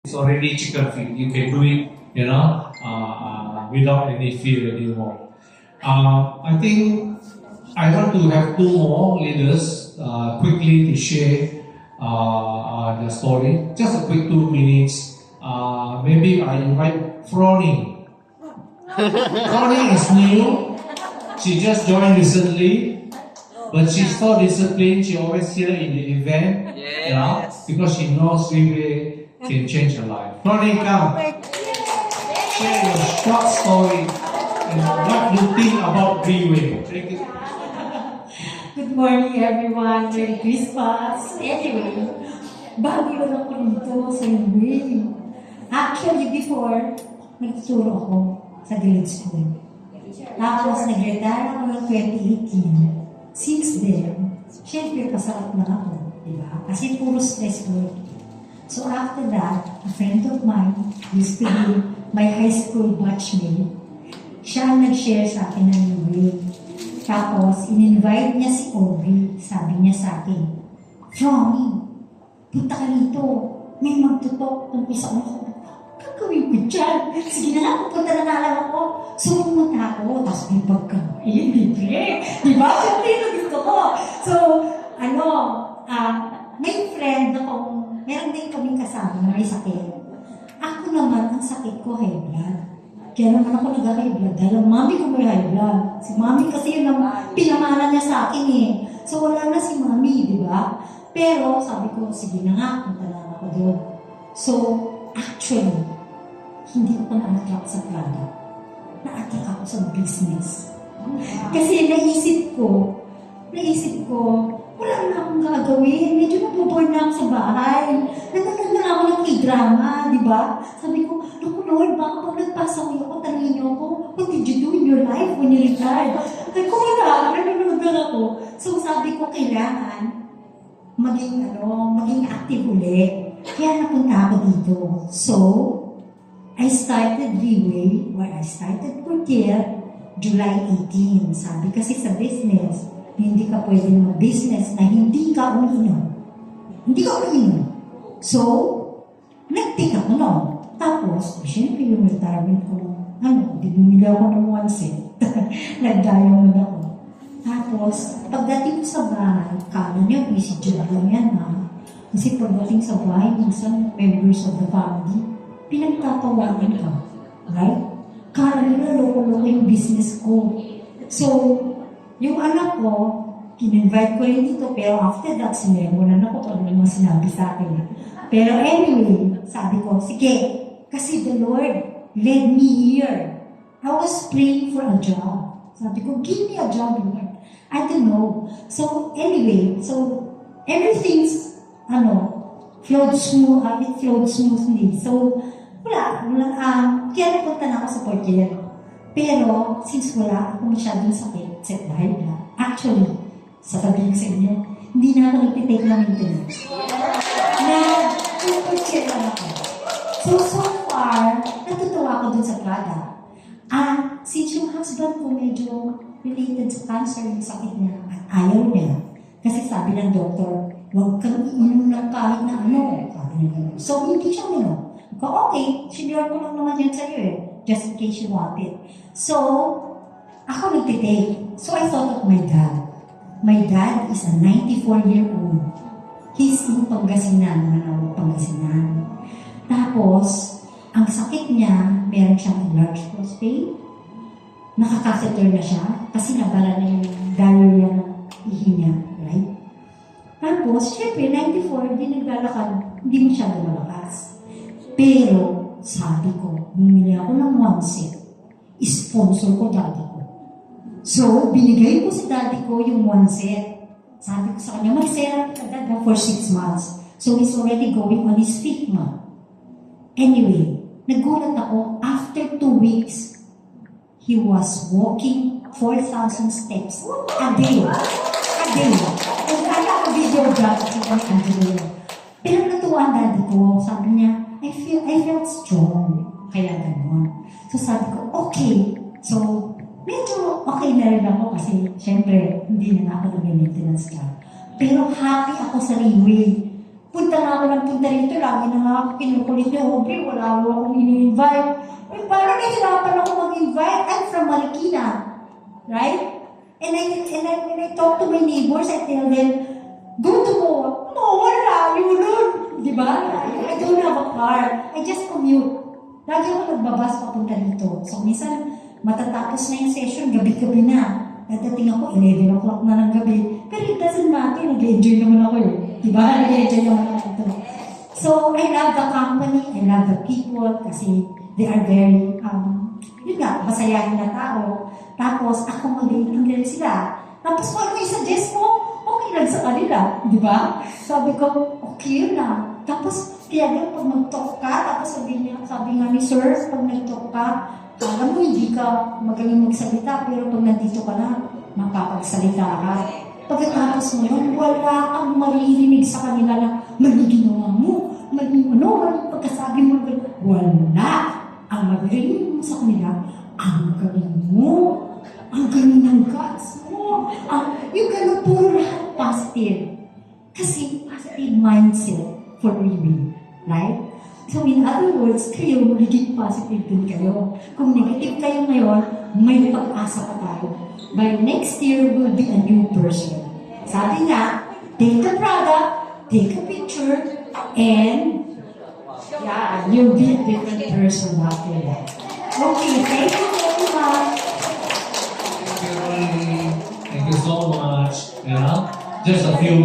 It's already chicken feed. You can do it, without any fear anymore. I think I want to have two more leaders quickly to share the story. Just a quick 2 minutes. Maybe I invite Froning. Froning is new. She just joined recently, but she's so disciplined. She always here in the event, because she knows Freeway can change her life. Froning, come. Share your short story and what you think about Freeway. Thank you. Good morning, everyone. Merry Christmas. Anyway, bago lang ako nito sa Freeway. Actually, before, nagtuturo ako sa grade school. Tapos, nag-retire ako ng 2018. Since then, syempre, pasarap na ako. Diba? Kasi puro stress work. So, after that, a friend of mine used to be my high school batchmate. Siya ang nag-share sa akin ng Freeway. Tapos, in-invite niya si Aubrey. Sabi niya sa akin, Ronnie, punta ka rito. May magtutok tungkol sa ako. Gagawin ko dyan. Sige na lang, pupunta na lang ako. So, pumunta ako. Tapos, may pagkain. Libre. Diba? Siyempre, yung gusto ko. So, may friend akong, meron din kaming kasama na may sakit. Ako naman, ang sakit ko, high blood. Kaya naman ako nag-high blood dahil ang mami ko may high blood. Si mami kasi yun ang pinamana niya sa akin eh. So wala na si mami, di ba? Pero sabi ko, sige na nga, punta na ako doon. So, actually, hindi ko na-attract sa product. Na-attract ako sa business. Kasi naisip ko, wala na akong gagawin. Medyo nabuboard na ako sa bahay. Nagtatag na ako ng k-drama, di ba? Sabi ko, naku Lord, baka pag nagpasa ko ako, tanongin niyo ako, what did you do in your life when you retired? Sabi ko, wala, nanonood lang ako. So sabi ko, kailangan maging active ulit. Kaya napunta ako dito. So, I started Freeway, where I started Portier, July 18. Sabi kasi sa business, hindi ka pwede mag-business na hindi ka umiinom. So, nag-take ako noon. Tapos, siyempre yung retirement ko, bumili ako ng 1 set. Nag-diamond ako. Tapos, pagdating ko sa bahay, kala niya, busy job lang yan ha. Kasi pagdating sa bahay, minsan members of the family, pinagtatawagan ka. Right? Kala nila, loko-loko yung business ko. So, yung anak ko, in-invite ko rin dito, pero after that, sinemonan ako kung ano sinabi sa akin. Pero anyway, sabi ko, sige, kasi the Lord led me here. I was praying for a job. Sabi ko, give me a job, Lord. I don't know. So anyway, everything's, flowed smoothly. So, kaya napunta na ako sa Portier. Pero, since wala ako masyadong sakit, dahil na, actually, sasabihin ko sa inyo, hindi na ako nagtitake ng maintenance. Portier lang ako. So far, natutuwa ako dun sa product. Since yung husband ko medyo related sa cancer, yung sakit niya, at ayaw niya, kasi sabi ng doktor, huwag kang iinom ng kahit na So, hindi siya minom. Okay, sinure ko lang naman yan sa'yo eh, just in case you want it. So, ako nagtitake. So, I thought of my dad. My dad is a 94-year-old. He's in Pangasinan, Pangasinan. Tapos, ang sakit niya, meron siyang enlarged prostate. Nakakatheter na siya kasi nabala na yung diarrhea ng ihi niya, right? Tapos, syempre, 94, hindi naglalakad, hindi masyado malakas. Pero, sabi ko, bumili ako ng 1 set. Sponsor ko daddy ko. So, binigay ko sa daddy ko yung 1 set. Sabi ko sa kanya, mag-therapy ka dad for 6 months. So, he's already going on his 5th month. Anyway, nagulat ako, after 2 weeks, he was walking 4,000 steps a day. Kung kaya ako video vlog sa Angelo. Pero natuwa ang daddy ko, sabi niya, I felt strong. Kaya gano'n. So sabi ko, okay. So, medyo okay na rin ako kasi, syempre, hindi na ako nag-maintenance ka. Pero happy ako sa Freeway. Punta na ako ng punta rito, lagi na nga ako kinukulit ni Aubrey, wala akong ini-invite. Eh, parang nahirapan ako mag-invite. I'm from Marikina, right? And when I talk to my neighbors, I tell them, go to Moa. No, wala, yun nun. Diba? I don't have a car. I just commute. Lagi ako nagbabas papunta dito. So, minsan, matatapos na yung session, gabi-gabi na. Dadating ako, 11 o'clock na ng gabi. Pero it doesn't matter, nag-enjoy naman ako eh. Diba? Nag-enjoy naman ako ito. So, I love the company, I love the people, kasi they are very, yun nga, masayahin na tao. Tapos, ako mag-iintindihan sila. Tapos, kung ano i-suggest mo, okay lang sa kanila. Diba? Sabi ko, okay yun na. Tapos, kaya din, pag mag-talk ka, tapos sabi nga ni Sir, pag nag-talk ka, alam mo, hindi ka magaling magsalita, pero pag nandito ka na, mapapagsalita ka. Pagkatapos mo yun, wala kang maririnig sa kanila na mali ginawa mo, mali pagkasabi mo, wala. Ang maririnig mo sa kanila, ang galing mo, ang galing ng guts mo, yung gano'n puro lahat positive. Kasi positive mindset for living, right? So in other words, kayo magiging positive din kayo. Kung negative kayo ngayon, may pag-asa pa tayo. By next year, we'll be a new person. Sabi nga, take the product, take a picture, and yeah, you'll be a different person after that. Okay, thank you very much. Thank you, Ronnie. Thank you so much. Yeah, just a few